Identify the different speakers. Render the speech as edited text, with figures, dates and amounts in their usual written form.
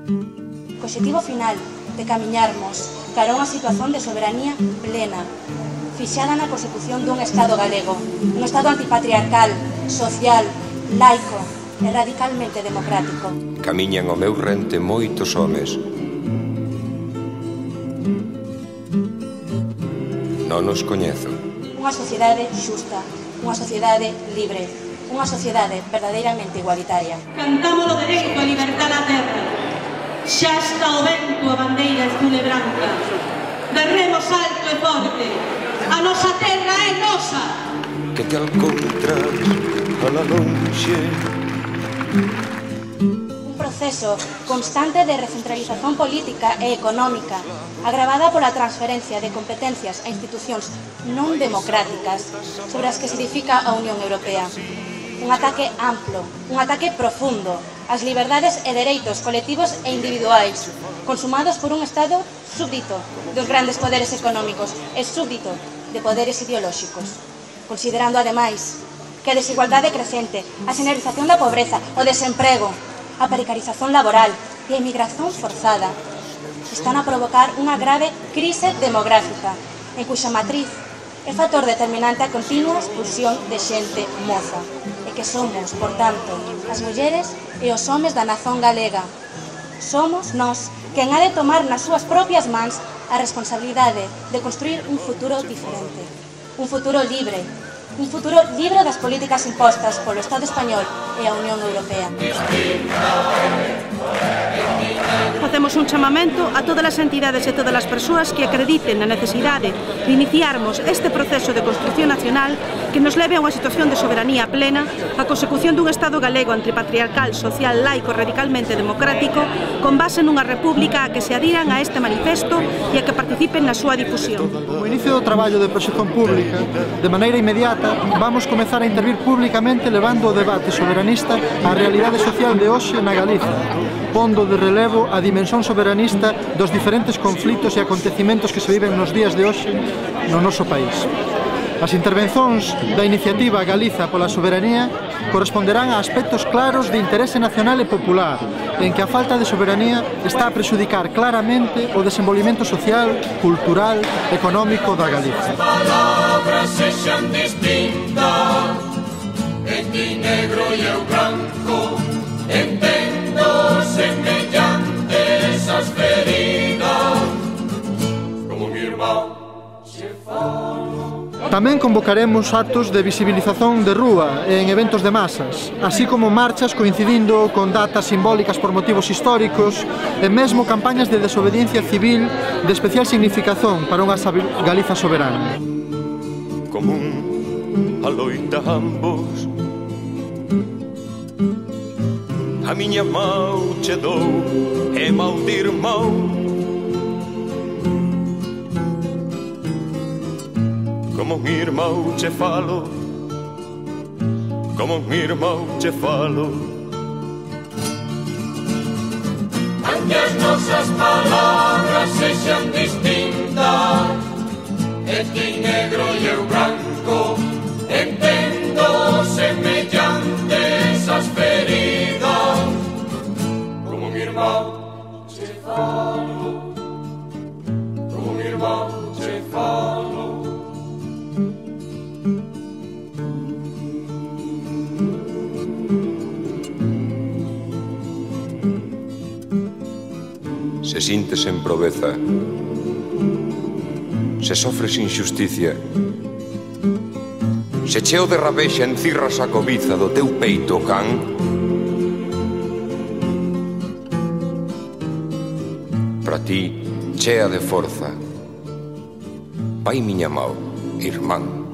Speaker 1: Co obxectivo final de camiñarmos cara a unha situación de soberanía plena, fixada na consecución dun Estado galego, un Estado antipatriarcal, social, laico e radicalmente democrático.
Speaker 2: Camiñan ao meu rente moitos homes. Non os coñezo.
Speaker 1: Unha sociedade xusta, unha sociedade libre, unha sociedade verdadeiramente igualitaria.
Speaker 3: Cantamos o dereito a libertad da terra. Xa está o vento a bandeira azul e branca. Berremos alto e forte. A nosa terra é nosa.
Speaker 2: Que te encontras a la lonxe.
Speaker 1: Un proceso constante de recentralización política e económica, agravada pola transferencia de competencias a institucións non democráticas sobre as que se edifica a Unión Europea. Un ataque amplo, un ataque profundo ás liberdades e dereitos colectivos e individuais, consumados por un Estado súbdito dos grandes poderes económicos e súbdito de poderes ideolóxicos, considerando ademais que a desigualdade crecente, a xeneralización da pobreza, o desemprego, a precarización laboral e a emigración forzada están a provocar unha grave crise demográfica, en cuxa matriz é factor determinante a continua expulsión de xente moza, e que somos, por tanto, as mulleres e os homes da nazón galega. Somos nós quen ha de tomar nas súas propias mans a responsabilidade de construir un futuro diferente, un futuro libre das políticas impostas polo Estado español e a Unión Europea.
Speaker 4: Facemos un chamamento a todas as entidades e todas as persoas que acrediten na necesidade de iniciarmos este proceso de construción nacional que nos leve a unha situación de soberanía plena, a consecución dun Estado galego antipatriarcal, social, laico, radicalmente democrático, con base nunha república a que se adiran a este manifesto e a que participen na súa difusión.
Speaker 5: Como inicio do traballo de proxección pública, de maneira inmediata, vamos comezar a intervir públicamente levando o debate soberanista á realidade social de hoxe na Galiza, pondo de relevo a dimensión soberanista dos diferentes conflitos e acontecimentos que se viven nos días de hoxe no noso país. As intervencións da iniciativa Galiza pola soberanía corresponderán a aspectos claros de interese nacional e popular, en que a falta de soberanía está a prexudicar claramente o desenvolvemento social, cultural, económico da Galiza.
Speaker 6: Palabras sexan distintas, en ti negro e eu branco, entendo semellantes as feridas, como mi irmão se falo.
Speaker 5: Tamén convocaremos actos de visibilización de rúa en eventos de masas, así como marchas coincidindo con datas simbólicas por motivos históricos e mesmo campañas de desobediencia civil de especial significación para unha Galiza soberana.
Speaker 2: Común a loita ambos, a miña mau che dou e mau de irmão. Como un irmão che falo, como un irmão che falo.
Speaker 6: Aunque as nosas palabras sexan distintas, e ti negro e eu branco, entendo semellantes as feridas, como un irmão che falo, como un irmão che falo.
Speaker 2: Se sintes en proveza, se sofres injusticia, se cheo de rabexa encirras a cobiza do teu peito can, para ti, chea de forza, vai miña mau, irmán.